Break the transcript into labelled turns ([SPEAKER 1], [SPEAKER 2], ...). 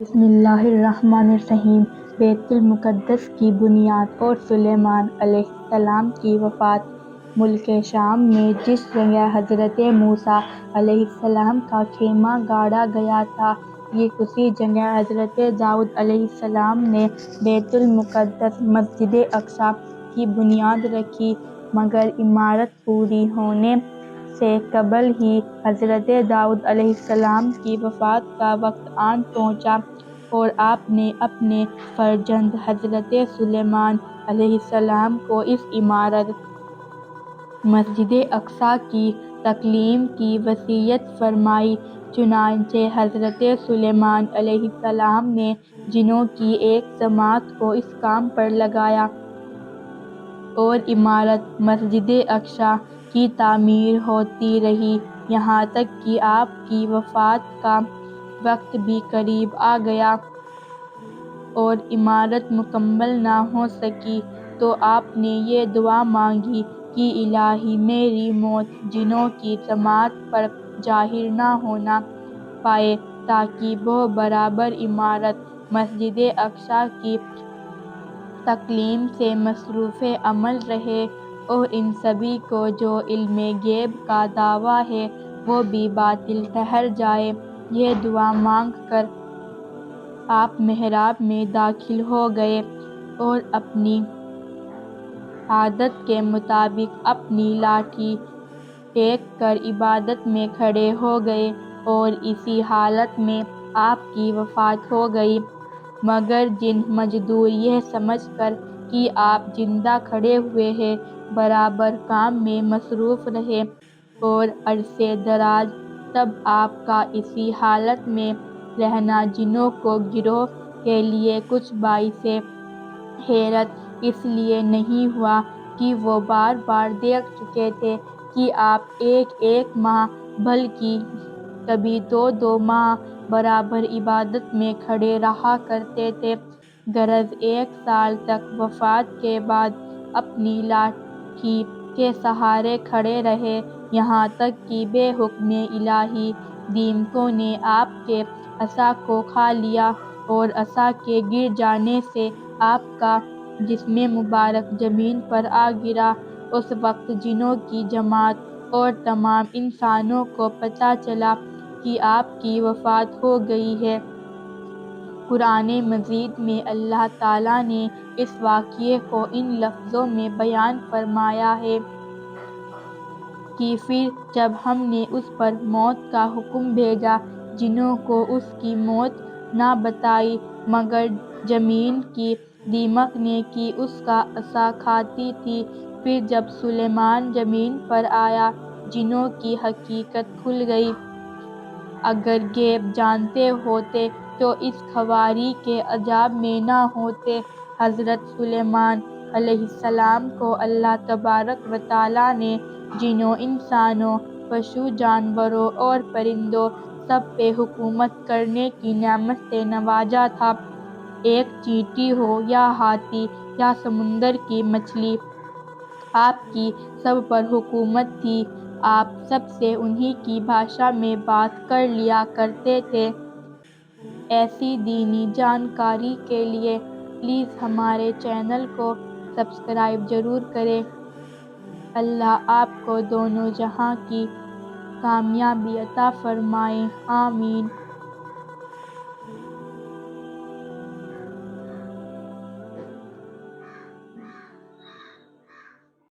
[SPEAKER 1] بسم اللہ الرحمن الرحیم۔ بیت المقدس کی بنیاد اور سلیمان علیہ السلام کی وفات۔ ملک شام میں جس جگہ حضرت موسیٰ علیہ السلام کا خیمہ گاڑا گیا تھا، یہ اسی جگہ حضرت داؤد علیہ السلام نے بیت المقدس مسجد اقصیٰ کی بنیاد رکھی، مگر عمارت پوری ہونے سے قبل ہی حضرت داؤد علیہ السلام کی وفات کا وقت آن پہنچا اور آپ نے اپنے فرزند حضرت سلیمان علیہ السلام کو اس عمارت مسجد اقصیٰ کی تکمیل کی وصیت فرمائی۔ چنانچہ حضرت سلیمان علیہ السلام نے جنوں کی ایک جماعت کو اس کام پر لگایا اور عمارت مسجد اقصیٰ کی تعمیر ہوتی رہی، یہاں تک کہ آپ کی وفات کا وقت بھی قریب آ گیا اور عمارت مکمل نہ ہو سکی تو آپ نے یہ دعا مانگی کہ الہی میری موت جنوں کی جماعت پر ظاہر نہ ہونا پائے، تاکہ وہ برابر عمارت مسجد اقصیٰ کی تکمیل سے مصروف عمل رہیں اور ان سبھی کو جو علم غیب کا دعویٰ ہے وہ بھی باطل ٹھہر جائے۔ یہ دعا مانگ کر آپ محراب میں داخل ہو گئے اور اپنی عادت کے مطابق اپنی لاٹھی ٹیک کر عبادت میں کھڑے ہو گئے اور اسی حالت میں آپ کی وفات ہو گئی، مگر جن مزدور یہ سمجھ کر کہ آپ زندہ کھڑے ہوئے ہیں، برابر کام میں مصروف رہے اور عرصہ دراز تک آپ کا اسی حالت میں رہنا جنوں کو گروہ کے لیے کچھ باعث حیرت اس لیے نہیں ہوا کہ وہ بار بار دیکھ چکے تھے کہ آپ ایک ایک ماہ بلکہ کبھی دو دو ماہ برابر عبادت میں کھڑے رہا کرتے تھے، غرض 1 سال تک وفات کے بعد اپنی لاٹھی کے سہارے کھڑے رہے، یہاں تک کہ بے حکم الہی دیمقوں نے آپ کے عصا کو کھا لیا اور عصا کے گر جانے سے آپ کا جسم مبارک زمین پر آ گرا۔ اس وقت جنوں کی جماعت اور تمام انسانوں کو پتہ چلا کہ آپ کی وفات ہو گئی ہے۔ قرآن مجید میں اللہ تعالیٰ نے اس واقعے کو ان لفظوں میں بیان فرمایا ہے کہ پھر جب ہم نے اس پر موت کا حکم بھیجا، جنوں کو اس کی موت نہ بتائی مگر زمین کی دیمک نے کہ اس کا عصا کھاتی تھی۔ پھر جب سلیمان زمین پر آیا، جنوں کی حقیقت کھل گئی۔ اگر غیب جانتے ہوتے تو اس خواری کے عذاب میں نہ ہوتے۔ حضرت سلیمان علیہ السلام کو اللہ تبارک و تعالیٰ نے جنوں، انسانوں، پشو جانوروں اور پرندوں سب پہ حکومت کرنے کی نعمت سے نوازا تھا۔ ایک چیونٹی ہو یا ہاتھی یا سمندر کی مچھلی، آپ کی سب پر حکومت تھی۔ آپ سب سے انہی کی بھاشا میں بات کر لیا کرتے تھے۔ ایسی دینی جانکاری کے لیے پلیز ہمارے چینل کو سبسکرائب ضرور کریں۔ اللہ آپ کو دونوں جہاں کی کامیابی عطا فرمائے، آمین۔